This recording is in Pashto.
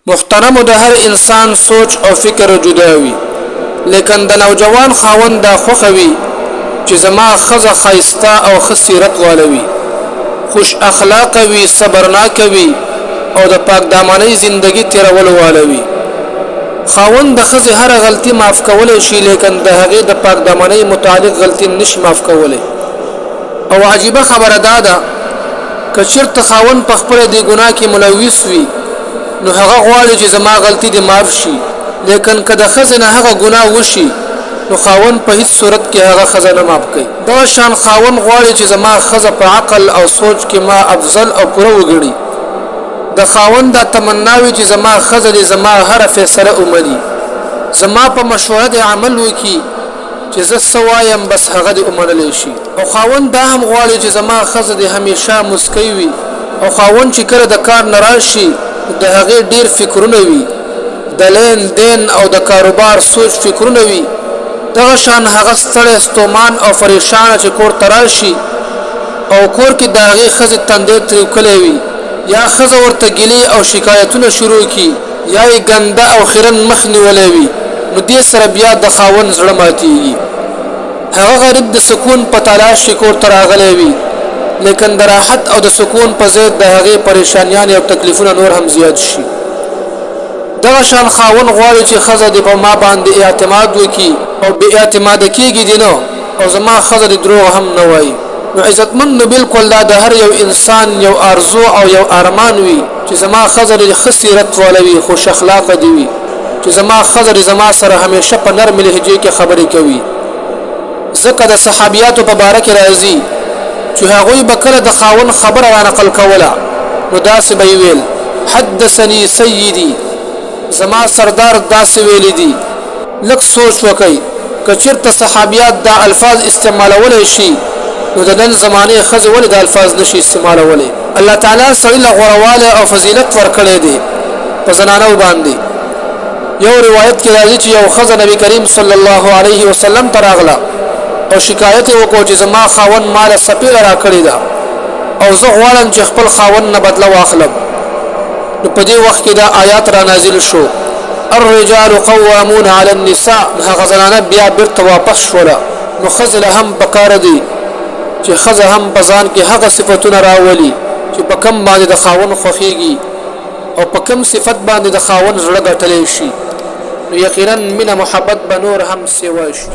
محترم د هر انسان سوچ او فکر جدا وي، لیکن د نوجوان خاوند دا خوخوي چې زما خزه خایسته او خسیرت والوي، خوش اخلاق وي، صبرناک وي او د پاک دامنۍ زندگی تیرول والوي. خاوند د خزه هر غلطي معاف کولای شي، لیکن د هغه د پاک دامنۍ متعلق غلطي نشي معاف کولای. او عجیبه خبره ده که چیرته خاوند په خپل دی ګناه کې ملوث وي، نو هغه غواړي چې زما غلطي دې معاف شي، لیکن که د خزنه هغه ګناه وشي نو خاوند په هیڅ صورت کې هغه خزنه معاف کوي. دا شان خاوند غواړي چې زما خزه په عقل او سوچ کې ما افضل او پوره وګړي. د خاوند د تمناوي چې زما خزه دې زما هر فیصله ومني، زما په مشوره د عمل وکي چې زه سوایم بس هغه دې ومنلی شي. او خاوند دا هم غواړي چې زما خزه دې همیشه مسکی وي، او خاوند چې کله د کار ناراضي د هغه ډیر فکرونه وي، د لین دین او د کاروبار سوچ فکرونه وي. دغه شان هغه ستړی ستومان او پریشان چې کور تراشي او کور کې د هغه خزه تندې تر کولې وي، یا خزه ورته ګلی او شکایتونه شروع کی، یا یې ګنده او خیرن مخنی ولې وي، نو دې سره بیا د خاوند زړه ماتيږي. هغه غریب د سکون په تلاش کې کور تراغلی وي، لیکن د راحت او د سکون په ضد د هغه پریشانیان او تکلیفونه نور هم زیات شي. دغه شان خاوند غواړي چې خزه دې په ما باندې اعتماد وکړي او بې اعتماد کېږي دي نو، او زما خزه دې دروغ هم نه وایي. نو عزتمن نو بالکل دا د هر یو انسان یو ارزو او یو ارمان وي چې زما خزه دې خسیرت ولوي، خوش اخلاق دي وي، چې زما خزه دې زما سره همیشه په نرم لهجه کې خبرې کوي. ځکه د صحابیاتو په باره کې راځي چې هغوی به کله د خاوند خبره را نقل کوله نو داسې به ویل: حدثني سیدي، زما سردار داسې ویلي دي. لږ سوچ وکئ، که چېرته صحابیات دا الفاظ استعمالولی شي نو د نن زمانې ښځې ولې دا الفاظ نشي استعمالولی؟ الله تعالی سړي له غوروالی او فضیلت ورکړی دی په زنانو باندې. یو روایت کې راځي چې یو ښځه نبی کریم صلی الله علیه وسلم ته راغله او شکایت یې وکړو چې زما خاوند ماله سپېره راکړې ده او زه غواړم چې خپل خاوند نه بدله واخلم. نو په دې وخت کې دا آیات را نازل شو: الرجال قوامون علی النساء. هغه زنانه بیا بیرته واپس شوله. نو ښځې له هم پکار دي چې ښځه هم په ځان کې هغه صفتونه راولي چې په کم باندې د خاوند خوښېږي او په کم صفت باندې د خاوند زړه ګټلی شي، نو یقینا مینه محبت به نور هم سیوا شي.